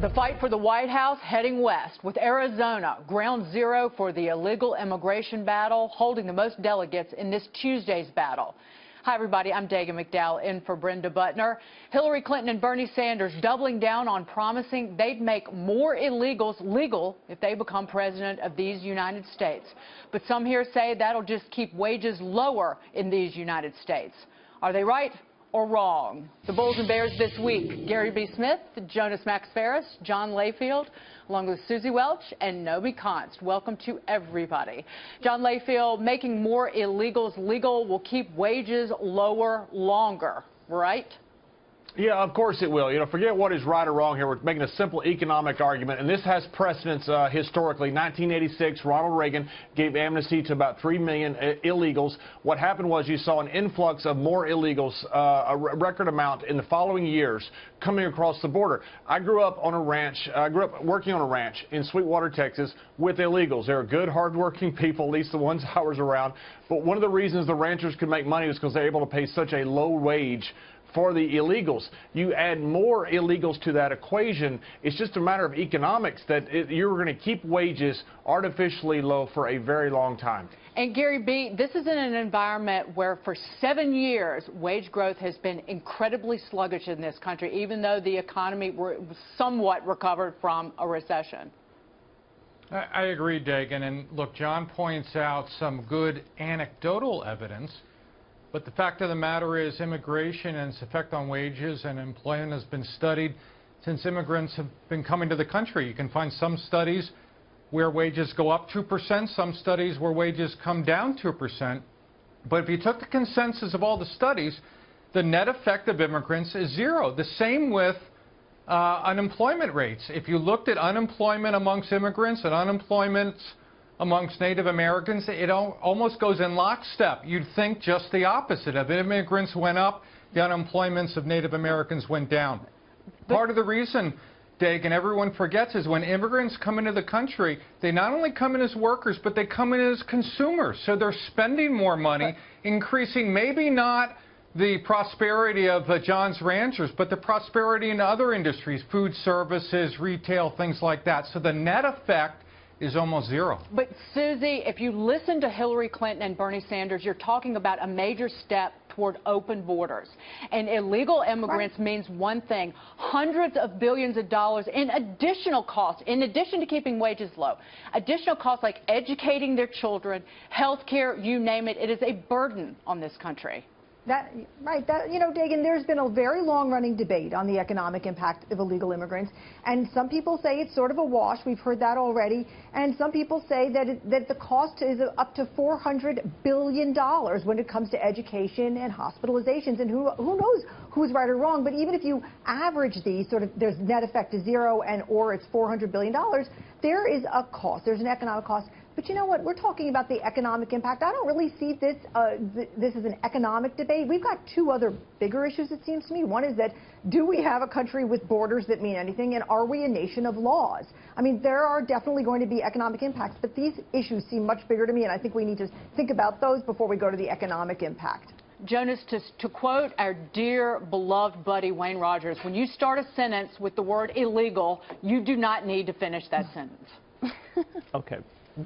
The fight for the White House heading west, with Arizona ground zero for the illegal immigration battle, holding the most delegates in this Tuesday's battle. Hi, everybody. I'm Dagen McDowell in for Brenda Butner. Hillary Clinton and Bernie Sanders doubling down on promising they'd make more illegals legal if they become president of these United States. But some here say that'll just keep wages lower in these United States. Are they right or wrong? The Bulls and Bears this week: Gary B. Smith, Jonas Max Ferris, John Layfield, along with Susie Welch and Nomi Konst. Welcome to everybody. John Layfield, making more illegals legal will keep wages lower longer, right? Yeah, of course it will. You know, forget what is right or wrong here. We're making a simple economic argument, and this has precedence historically. 1986, Ronald Reagan gave amnesty to about 3 million illegals. What happened was you saw an influx of more illegals, a record amount in the following years coming across the border. I grew up on a ranch. I grew up working on a ranch in Sweetwater, Texas, with illegals. They're good, hardworking people, at least the ones I was around. But one of the reasons the ranchers could make money was because they're able to pay such a low wage for the illegals. You add more illegals to that equation, it's just a matter of economics that you're going to keep wages artificially low for a very long time. And Gary B., this is in an environment where for 7 years wage growth has been incredibly sluggish in this country, even though the economy somewhat recovered from a recession. I agree, Dagen. And look, John points out some good anecdotal evidence. But the fact of the matter is immigration and its effect on wages and employment has been studied since immigrants have been coming to the country. You can find some studies where wages go up 2%, some studies where wages come down 2%. But if you took the consensus of all the studies, the net effect of immigrants is zero. The same with unemployment rates. If you looked at unemployment amongst immigrants and unemployment amongst Native Americans, it almost goes in lockstep. You'd think just the opposite. If immigrants went up, the unemployments of Native Americans went down. Part of the reason, Dagen, everyone forgets is when immigrants come into the country, they not only come in as workers, but they come in as consumers. So they're spending more money, increasing maybe not the prosperity of John's ranchers, but the prosperity in other industries, food services, retail, things like that. So the net effect is almost zero. But Susie, if you listen to Hillary Clinton and Bernie Sanders, you're talking about a major step toward open borders. And illegal immigrants means one thing: hundreds of billions of dollars in additional costs, in addition to keeping wages low. Additional costs like educating their children, health care, you name it. It is a burden on this country. You know, Dagen, there's been a very long-running debate on the economic impact of illegal immigrants, and some people say it's sort of a wash. We've heard that already, and some people say that the cost is up to $400 billion when it comes to education and hospitalizations, and who knows who's right or wrong. But even if you average these, sort of, there's net effect is zero, or it's $400 billion, there is a cost. There's an economic cost. But you know what? We're talking about the economic impact. I don't really see this this is an economic debate. We've got two other bigger issues, it seems to me. One is that, do we have a country with borders that mean anything, and are we a nation of laws? I mean, there are definitely going to be economic impacts, but these issues seem much bigger to me, and I think we need to think about those before we go to the economic impact. Jonas, to quote our dear, beloved buddy Wayne Rogers, when you start a sentence with the word illegal, you do not need to finish that sentence. Okay.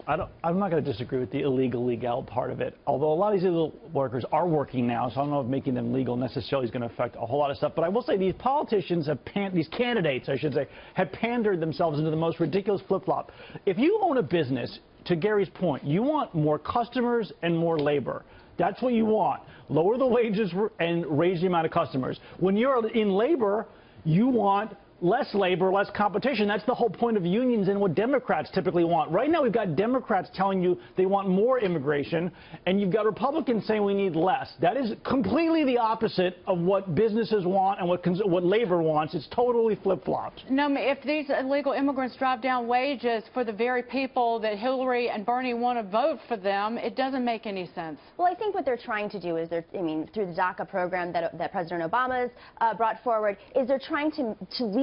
I'm not going to disagree with the legal part of it, although a lot of these illegal workers are working now, so I don't know if making them legal necessarily is going to affect a whole lot of stuff. But I will say these politicians have these candidates, I should say, have pandered themselves into the most ridiculous flip-flop. If you own a business, to Gary's point, you want more customers and more labor. That's what you want. Lower the wages and raise the amount of customers. When you're in labor, you want less labor, less competition. That's the whole point of unions and what Democrats typically want. Right now, we've got Democrats telling you they want more immigration, and you've got Republicans saying we need less. That is completely the opposite of what businesses want and what labor wants. It's totally flip-flopped. No, if these illegal immigrants drive down wages for the very people that Hillary and Bernie want to vote for them, it doesn't make any sense. Well, I think what they're trying to do is, through the DACA program that President Obama's brought forward, is they're trying to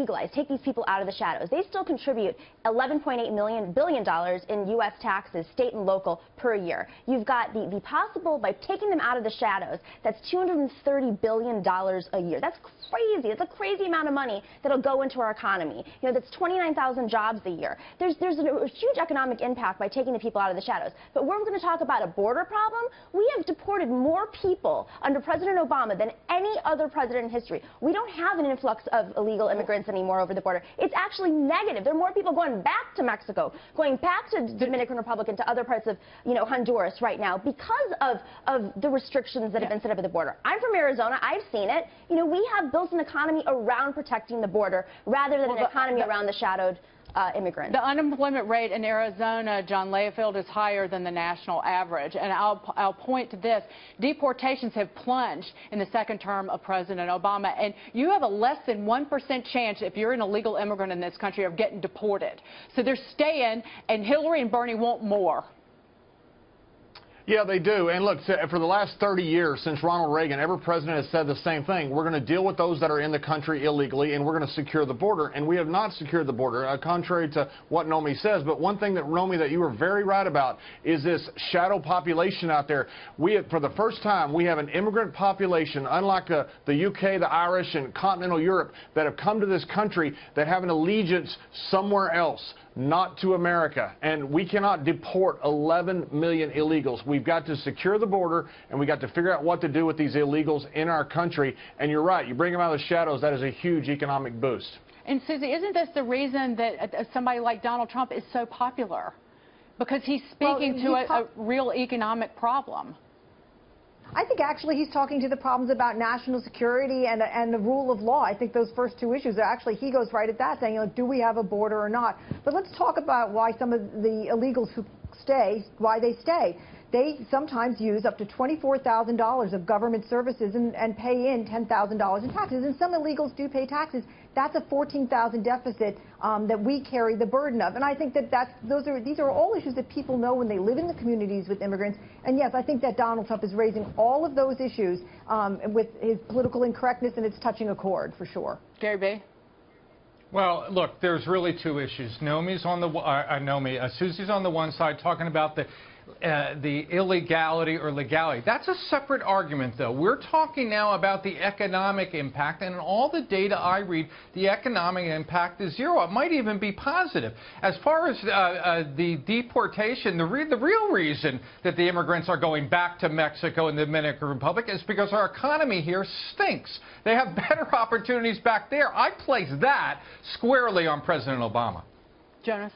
legalize, take these people out of the shadows, they still contribute $11.8 billion in U.S. taxes, state and local, per year. You've got the possible, by taking them out of the shadows, that's $230 billion a year. That's crazy. It's a crazy amount of money that'll go into our economy. You know, that's 29,000 jobs a year. There's a huge economic impact by taking the people out of the shadows. But we're going to talk about a border problem. We have deported more people under President Obama than any other president in history. We don't have an influx of illegal immigrants anymore over the border. It's actually negative. There are more people going back to Mexico, going back to Dominican Republic and to other parts of, you know, Honduras right now because of the restrictions that have been set up at the border. I'm from Arizona. I've seen it. You know, we have built an economy around protecting the border rather than an economy around the shadowed immigrants. The unemployment rate in Arizona, John Leofield, is higher than the national average. And I'll point to this. Deportations have plunged in the second term of President Obama. And you have a less than 1% chance, if you're an illegal immigrant in this country, of getting deported. So they're staying, and Hillary and Bernie want more. Yeah, they do. And look, for the last 30 years, since Ronald Reagan, every president has said the same thing. We're going to deal with those that are in the country illegally, and we're going to secure the border. And we have not secured the border, contrary to what Nomi says. But one thing that, Nomi, that you were very right about is this shadow population out there. For the first time, we have an immigrant population, unlike the UK, the Irish, and continental Europe, that have come to this country that have an allegiance somewhere else, not to America. And we cannot deport 11 million illegals. We've got to secure the border, and we've got to figure out what to do with these illegals in our country. And you're right, you bring them out of the shadows, that is a huge economic boost. And Susie, isn't this the reason that somebody like Donald Trump is so popular? Because he's speaking to a real economic problem. I think actually he's talking to the problems about national security and the rule of law. I think those first two issues are actually, he goes right at that, saying, you know, do we have a border or not? But let's talk about why some of the illegals who stay, why they stay. They sometimes use up to $24,000 of government services and pay in $10,000 in taxes. And some illegals do pay taxes. That's a $14,000 deficit that we carry the burden of. And I think that these are all issues that people know when they live in the communities with immigrants. And yes, I think that Donald Trump is raising all of those issues with his political incorrectness, and it's touching a chord for sure. Gary B. Well, look, there's really two issues. Susie's on the one side talking about the illegality or legality. That's a separate argument, though. We're talking now about the economic impact, and in all the data I read, the economic impact is zero. It might even be positive. As far as the deportation, the real reason that the immigrants are going back to Mexico and the Dominican Republic is because our economy here stinks. They have better opportunities back there. I place that squarely on President Obama. Jonas?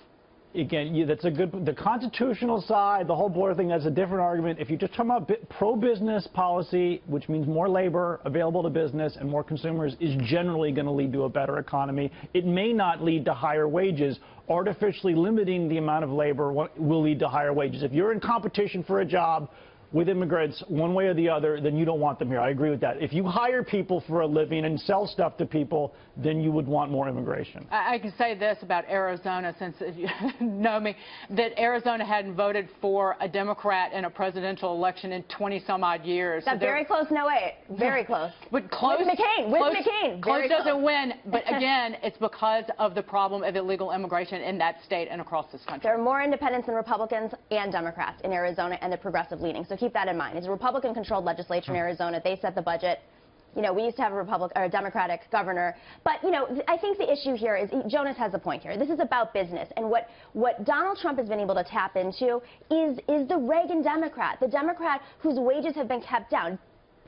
Again, that's a good, the constitutional side, the whole border thing, that's a different argument. If you're just talking about pro-business policy, which means more labor available to business and more consumers, is generally going to lead to a better economy. It may not lead to higher wages. Artificially limiting the amount of labor will lead to higher wages. If you're in competition for a job with immigrants one way or the other, then you don't want them here. I agree with that. If you hire people for a living and sell stuff to people, then you would want more immigration. I can say this about Arizona, since you know me, that Arizona hadn't voted for a Democrat in a presidential election in 20-some-odd years. That's very close in 08. Very close. But close. With McCain. Close doesn't win. But again, it's because of the problem of illegal immigration in that state and across this country. There are more independents than Republicans and Democrats in Arizona, and the progressive leaning. So keep that in mind. It's a Republican-controlled legislature in Arizona. They set the budget. You know, we used to have a Democratic governor. But, you know, I think the issue here is, Jonas has a point here. This is about business. And what Donald Trump has been able to tap into is the Reagan Democrat, the Democrat whose wages have been kept down.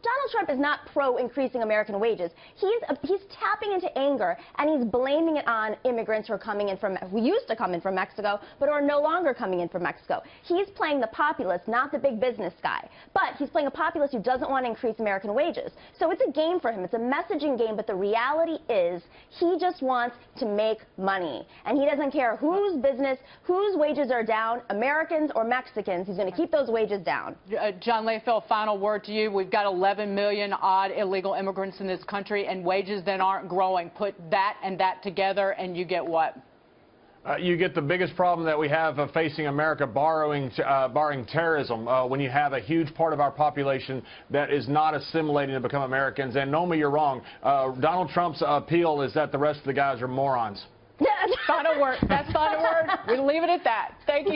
Donald Trump is not pro-increasing American wages. He's tapping into anger, and he's blaming it on immigrants who are coming in who used to come in from Mexico, but are no longer coming in from Mexico. He's playing the populist, not the big business guy. But he's playing a populist who doesn't want to increase American wages. So it's a game for him. It's a messaging game, but the reality is he just wants to make money. And he doesn't care whose business, whose wages are down, Americans or Mexicans. He's going to keep those wages down. John Leofield, final word to you. We've got 11 million odd illegal immigrants in this country, and wages that aren't growing. Put that and that together, and you get what? You get the biggest problem that we have facing America barring terrorism when you have a huge part of our population that is not assimilating to become Americans. And Nomi, you're wrong. Donald Trump's appeal is that the rest of the guys are morons. Final word. That's final word. We'll leave it at that. Thank you.